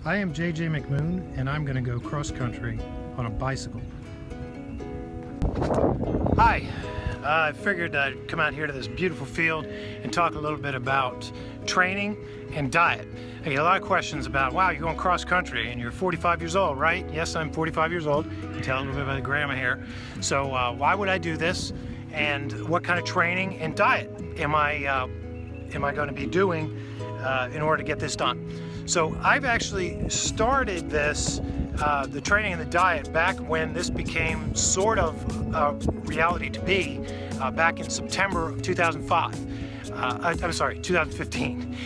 I am JJ McMoon, and I'm going to go cross-country on a bicycle. Hi, I figured I'd come out here to this beautiful field and talk a little bit about training and diet. I get a lot of questions about, wow, you're going cross-country and you're 45 years old, right? Yes, I'm 45 years old. You can tell a little bit about the gray on my hair. So why would I do this? And what kind of training and diet am I going to be doing in order to get this done? So I've actually started this, the training and the diet, back when this became sort of a reality to me, back in September of 2005. I'm sorry, 2015.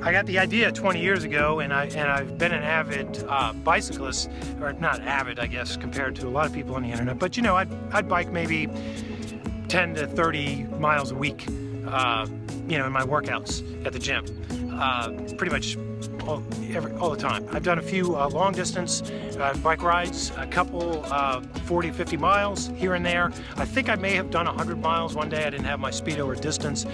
I got the idea 20 years ago, and I've been an avid bicyclist, or not avid, I guess, compared to a lot of people on the internet. But you know, I'd bike maybe 10 to 30 miles a week, you know, in my workouts at the gym. Pretty much all the time. I've done a few long distance bike rides, a couple 40, 50 miles here and there. I think I may have done 100 miles one day. I didn't have my speedo or distance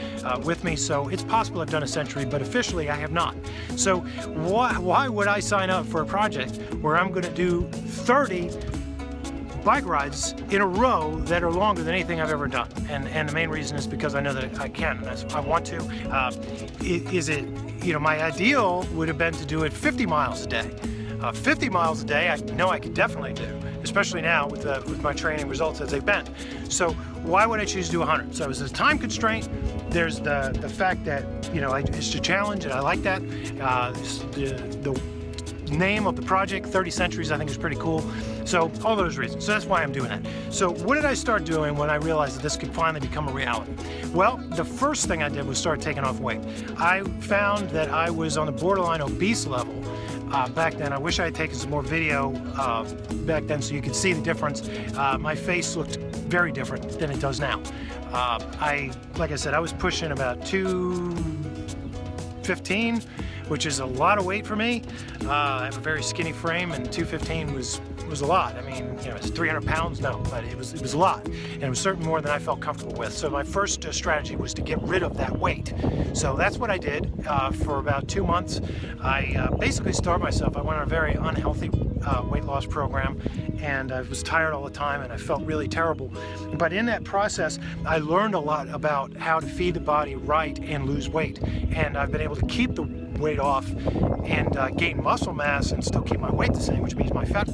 with me, so it's possible I've done a century, but officially I have not. So why would I sign up for a project where I'm going to do 30 bike rides in a row that are longer than anything I've ever done? And the main reason is because I know that I can, and I want to. You know, my ideal would have been to do it 50 miles a day. 50 miles a day, I know I could definitely do, especially now with my training results as they've been. So why would I choose to do 100? So there's a time constraint. There's the fact that, you know, it's a challenge, and I like that. The name of the project, 30 Centuries, I think is pretty cool. So all those reasons. So that's why I'm doing that. So what did I start doing when I realized that this could finally become a reality? Well, the first thing I did was start taking off weight. I found that I was on the borderline obese level back then. I wish I had taken some more video back then so you could see the difference. My face looked very different than it does now. Like I said, I was pushing about 215, which is a lot of weight for me. I have a very skinny frame, and 215 was a lot. I mean, you know, it's 300 pounds, no, but it was a lot, and it was certainly more than I felt comfortable with. So my first strategy was to get rid of that weight. So that's what I did for about 2 months. I basically starved myself. I went on a very unhealthy weight loss program, and I was tired all the time, and I felt really terrible. But in that process, I learned a lot about how to feed the body right and lose weight, and I've been able to keep the weight off and gain muscle mass and still keep my weight the same, which means my fat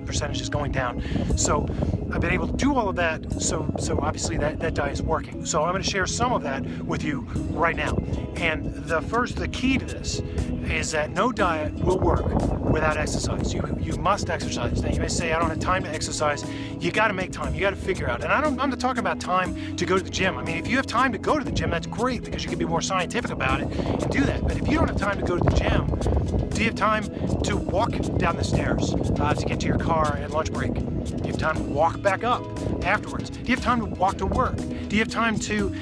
percentage is going down. So I've been able to do all of that, so obviously that diet is working. So I'm going to share some of that with you right now. And the key to this is that no diet will work without exercise. You must exercise. Now you may say, I don't have time to exercise. You got to make time. You got to figure out. And I'm not talking about time to go to the gym. I mean, if you have time to go to the gym, that's great, because you can be more scientific about it and do that. But if you don't have time to go to the gym, do you have time to walk down the stairs to get to your car at lunch break? Do you have time to walk back up afterwards? Do you have time to walk to work? Do you have time to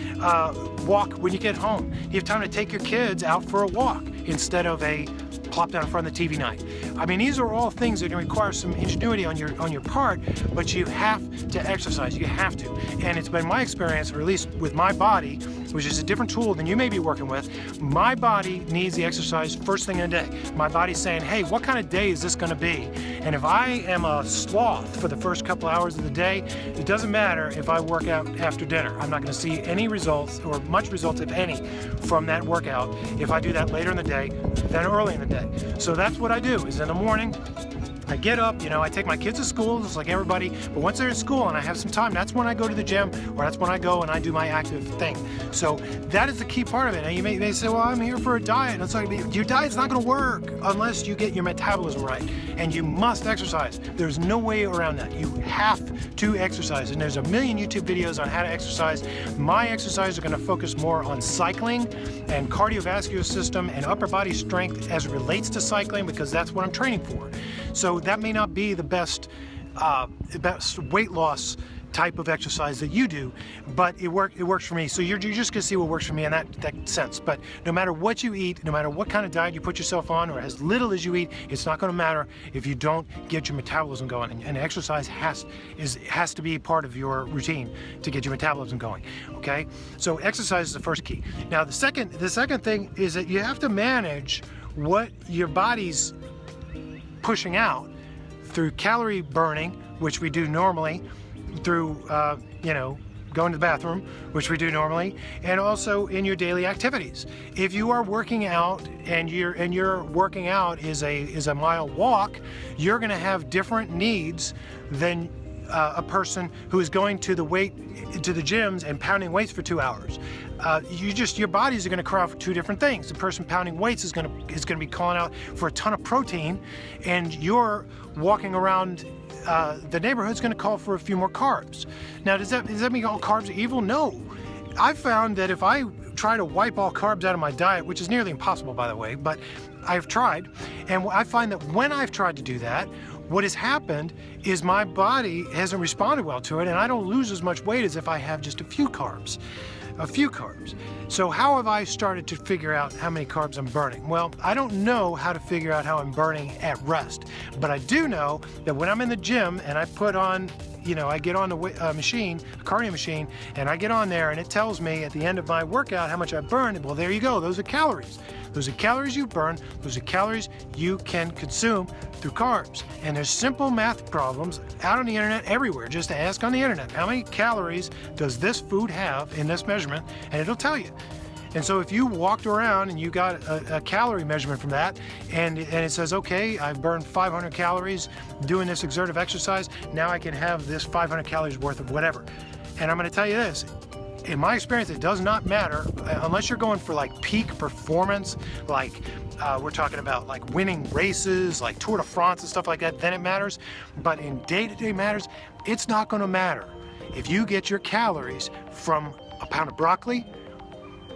walk when you get home? Do you have time to take your kids out for a walk instead of a plop down in front of the TV night? I mean, these are all things that require some ingenuity on your part, but you have to exercise. You have to. And it's been my experience, or at least with my body, which is a different tool than you may be working with, my body needs the exercise first thing in the day. My body's saying, hey, what kind of day is this going to be? And if I am a sloth for the first couple hours of the day, it doesn't matter if I work out after dinner. I'm not going to see any results, or much results, if any, from that workout if I do that later in the day than early in the day. So that's what I do, is in the morning, I get up, you know, I take my kids to school just like everybody, but once they're in school and I have some time, that's when I go to the gym, or that's when I go and I do my active thing. So that is the key part of it. Now you may say, well, I'm here for a diet. And it's like, your diet's not going to work unless you get your metabolism right, and you must exercise. There's no way around that. You have to exercise, and there's a million YouTube videos on how to exercise. My exercises are going to focus more on cycling and cardiovascular system and upper body strength as it relates to cycling, because that's what I'm training for. So that may not be the best weight loss type of exercise that you do, but it works for me. So you're just gonna see what works for me in that sense. But no matter what you eat, no matter what kind of diet you put yourself on, or as little as you eat, it's not gonna matter if you don't get your metabolism going. And exercise has to be part of your routine to get your metabolism going. Okay, so exercise is the first key. Now the second thing is that you have to manage what your body's pushing out through calorie burning, which we do normally, through going to the bathroom, which we do normally, and also in your daily activities. If you are working out and your working out is a mile walk, you're going to have different needs than a person who is going to the gyms and pounding weights for 2 hours. Your bodies are going to cry out for two different things. The person pounding weights is going to be calling out for a ton of protein, and you're walking around the neighborhood's going to call for a few more carbs. Now, does that mean all carbs are evil? No. I've found that if I try to wipe all carbs out of my diet, which is nearly impossible, by the way, but I've tried, and I find that when I've tried to do that, what has happened is my body hasn't responded well to it, and I don't lose as much weight as if I have just a few carbs. So how have I started to figure out how many carbs I'm burning? Well, I don't know how to figure out how I'm burning at rest, but I do know that when I'm in the gym and I put on, I get on the machine, a cardio machine, and I get on there and it tells me at the end of my workout how much I burned. Well, there you go. Those are calories. Those are calories you burn. Those are calories you can consume through carbs. And there's simple math problems out on the internet everywhere. Just ask on the internet, how many calories does this food have in this measurement? And it'll tell you. And so if you walked around and you got a calorie measurement from that, and it says, okay, I've burned 500 calories doing this exertive exercise, now I can have this 500 calories worth of whatever. And I'm going to tell you this, in my experience, it does not matter unless you're going for like peak performance, like we're talking about like winning races, like Tour de France and stuff like that, then it matters. But in day-to-day matters, it's not going to matter if you get your calories from a pound of broccoli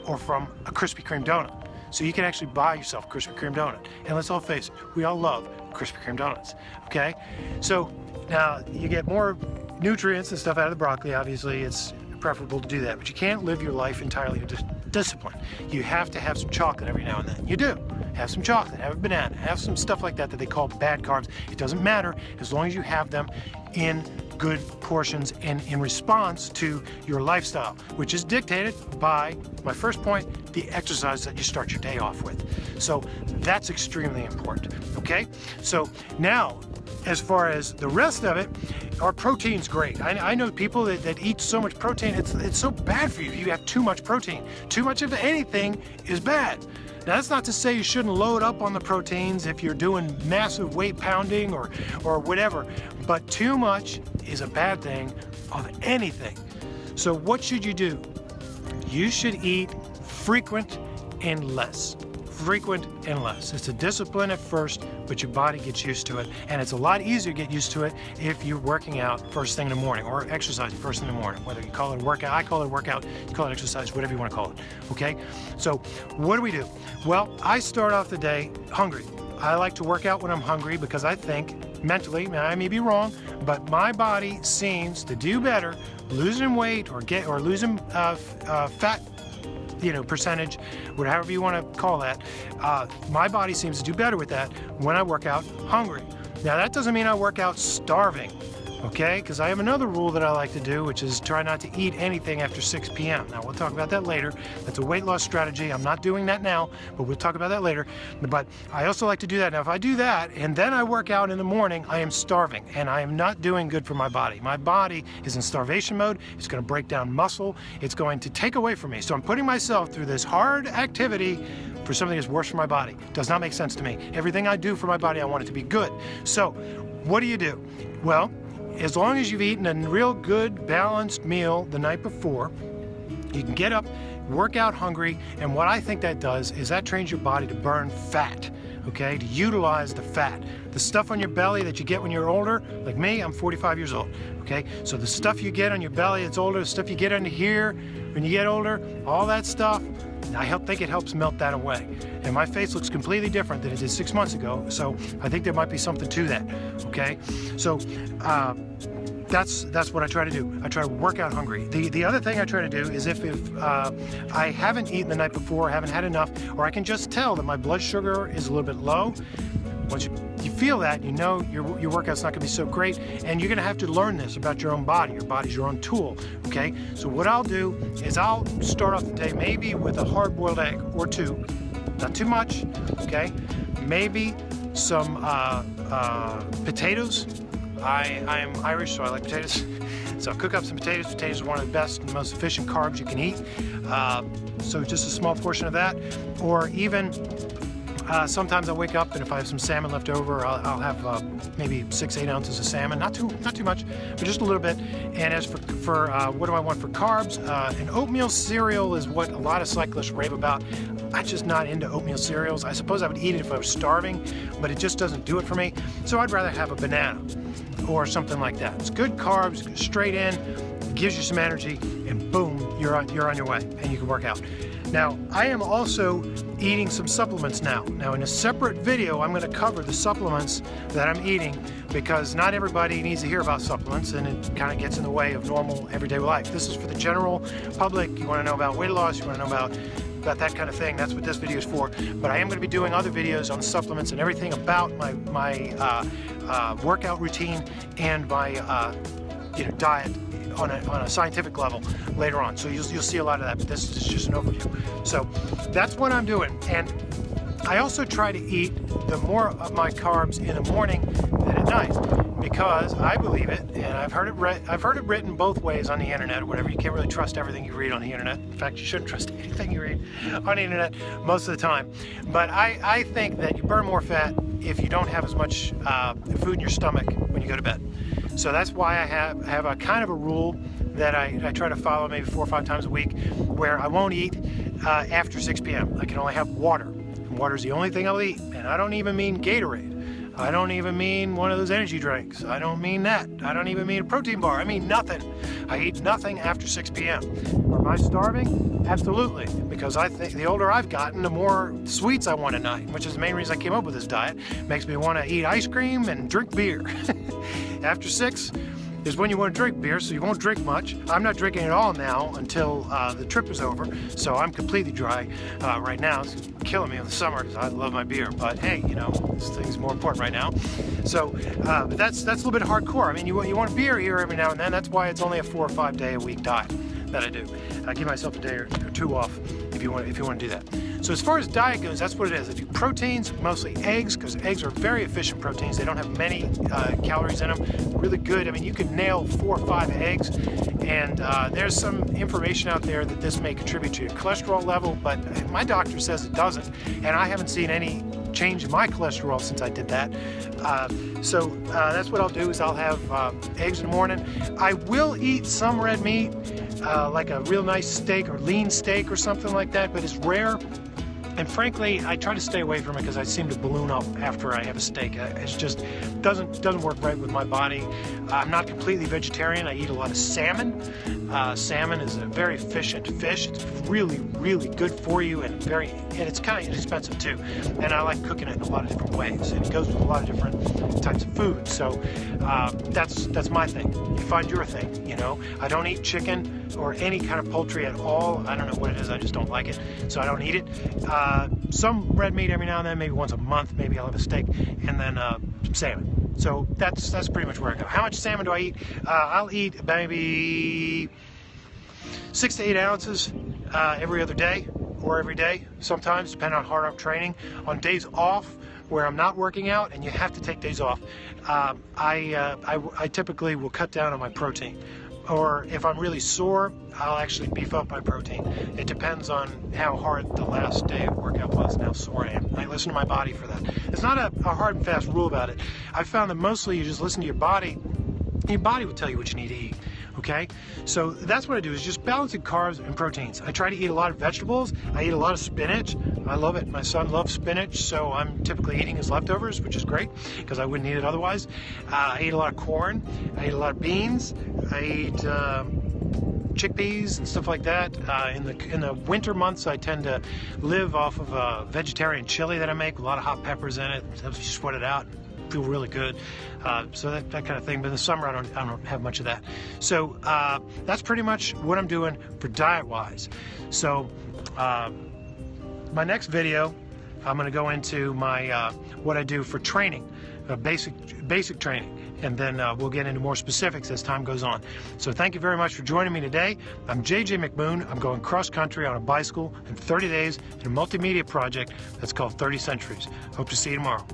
or from a Krispy Kreme donut. So you can actually buy yourself a Krispy Kreme donut. And let's all face it, we all love Krispy Kreme donuts, okay? So now you get more nutrients and stuff out of the broccoli. Obviously, it's preferable to do that, but you can't live your life entirely in discipline. You have to have some chocolate every now and then. You do. Have some chocolate, have a banana, have some stuff like that they call bad carbs. It doesn't matter as long as you have them in good portions and in response to your lifestyle, which is dictated by, my first point, the exercise that you start your day off with. So that's extremely important, okay? So now, as far as the rest of it, our protein's great. I know people that eat so much protein, it's so bad for you. You have too much protein. Too much of anything is bad. Now, that's not to say you shouldn't load up on the proteins if you're doing massive weight pounding or whatever, but too much is a bad thing of anything. So what should you do? You should eat frequent and less. Frequent and less. It's a discipline at first, but your body gets used to it, and it's a lot easier to get used to it if you're working out first thing in the morning or exercising first thing in the morning. Whether you call it a workout, I call it a workout, you call it exercise, whatever you want to call it, okay? So what do we do? Well, I start off the day hungry. I like to work out when I'm hungry because I think mentally, now I may be wrong, but my body seems to do better losing weight or losing fat percentage, whatever you want to call that. My body seems to do better with that when I work out hungry. Now, that doesn't mean I work out starving, okay? Because I have another rule that I like to do, which is try not to eat anything after 6 p.m. Now, we'll talk about that later. That's a weight loss strategy. I'm not doing that now, but we'll talk about that later. But I also like to do that. Now, if I do that and then I work out in the morning, I am starving, and I am not doing good for my body. My body is in starvation mode. It's going to break down muscle. It's going to take away from me. So I'm putting myself through this hard activity for something that's worse for my body. Does not make sense to me. Everything I do for my body, I want it to be good. So what do? Well, as long as you've eaten a real good, balanced meal the night before, you can get up, work out hungry, and what I think that does is that trains your body to burn fat, okay, to utilize the fat. The stuff on your belly that you get when you're older, like me, I'm 45 years old, okay? So the stuff you get on your belly that's older, the stuff you get under here when you get older, all that stuff, I think it helps melt that away. And my face looks completely different than it did 6 months ago, so I think there might be something to that, okay? So that's what I try to do. I try to work out hungry. The other thing I try to do is if I haven't eaten the night before, haven't had enough, or I can just tell that my blood sugar is a little bit low, once you feel that, you know your workout's not going to be so great, and you're going to have to learn this about your own body. Your body's your own tool, okay? So what I'll do is I'll start off the day maybe with a hard-boiled egg or two, not too much, okay? maybe some potatoes. I am Irish, so I like potatoes. So I'll cook up some potatoes. Potatoes are one of the best and most efficient carbs you can eat. So just a small portion of that, or even sometimes I'll wake up and if I have some salmon left over, I'll have maybe 6-8 ounces of salmon, not too much, but just a little bit. And as for what do I want for carbs, an oatmeal cereal is what a lot of cyclists rave about. I'm just not into oatmeal cereals. I suppose I would eat it if I was starving, but it just doesn't do it for me. So I'd rather have a banana or something like that. It's good carbs, straight in, gives you some energy, and boom, you're on your way, and you can work out. Now, I am also eating some supplements now. Now, in a separate video, I'm going to cover the supplements that I'm eating, because not everybody needs to hear about supplements, and it kind of gets in the way of normal everyday life. This is for the general public. You want to know about weight loss, you want to know about that kind of thing. That's what this video is for. But I am going to be doing other videos on supplements and everything about my workout routine and my diet on a scientific level later on. So you'll see a lot of that, but this is just an overview. So that's what I'm doing. And I also try to eat the more of my carbs in the morning than at night, because I believe it, and I've heard it written both ways on the internet or whatever. You can't really trust everything you read on the internet. In fact, you shouldn't trust anything you read on the internet most of the time. But I think that you burn more fat if you don't have as much food in your stomach when you go to bed. So that's why I have a kind of a rule that I try to follow maybe 4 or 5 times a week, where I won't eat after 6 p.m. I can only have water. Water's the only thing I'll eat, and I don't even mean Gatorade. I don't even mean one of those energy drinks. I don't mean that. I don't even mean a protein bar. I mean nothing. I eat nothing after 6 p.m. Am I starving? Absolutely. Because I think the older I've gotten, the more sweets I want at night, which is the main reason I came up with this diet. Makes me want to eat ice cream and drink beer. After 6 is when you want to drink beer, so you won't drink much. I'm not drinking at all now until the trip is over, so I'm completely dry right now. It's killing me in the summer because I love my beer, but hey, this thing's more important right now. So but that's a little bit hardcore. I mean, you want a beer here every now and then. That's why it's only a 4 or 5 day a week diet that I do. I give myself a day or 2 off if you want to do that. So as far as diet goes, that's what it is. I do proteins, mostly eggs, because eggs are very efficient proteins. They don't have many calories in them. Really good. I mean, you can nail 4 or 5 eggs, and there's some information out there that this may contribute to your cholesterol level, but my doctor says it doesn't, and I haven't seen any change in my cholesterol since I did that. So that's what I'll do, is I'll have eggs in the morning. I will eat some red meat, like a real nice steak or lean steak or something like that, but it's rare. And frankly, I try to stay away from it because I seem to balloon up after I have a steak. It just doesn't work right with my body. I'm not completely vegetarian. I eat a lot of salmon. Salmon is a very efficient fish. It's really, really good for you, and it's kind of inexpensive too. And I like cooking it in a lot of different ways, and it goes with a lot of different types of food. So that's my thing. You find your thing. I don't eat chicken or any kind of poultry at all. I don't know what it is. I just don't like it, so I don't eat it. Some red meat every now and then, maybe once a month. Maybe I'll have a steak, and then some salmon. So that's pretty much where I go. How much salmon do I eat? I'll eat maybe 6 to 8 ounces every other day, or every day sometimes, depending on how hard I'm training. On days off where I'm not working out, and you have to take days off, I typically will cut down on my protein. Or if I'm really sore, I'll actually beef up my protein. It depends on how hard the last day of workout was and how sore I am. I listen to my body for that. It's not a hard and fast rule about it. I've found that mostly you just listen to your body. Your body will tell you what you need to eat. Okay, so that's what I do, is just balancing carbs and proteins. I try to eat a lot of vegetables. I eat a lot of spinach. I love it. My son loves spinach, so I'm typically eating his leftovers, which is great because I wouldn't eat it otherwise. I eat a lot of corn. I eat a lot of beans. I eat chickpeas and stuff like that. In the winter months, I tend to live off of a vegetarian chili that I make with a lot of hot peppers in it. It helps you sweat it out. Feel really good, so that kind of thing. But in the summer, I don't have much of that. So that's pretty much what I'm doing for diet-wise. So my next video, I'm going to go into my what I do for training, basic training, and then we'll get into more specifics as time goes on. So thank you very much for joining me today. I'm JJ McMoon. I'm going cross country on a bicycle in 30 days in a multimedia project that's called 30 Centuries. Hope to see you tomorrow.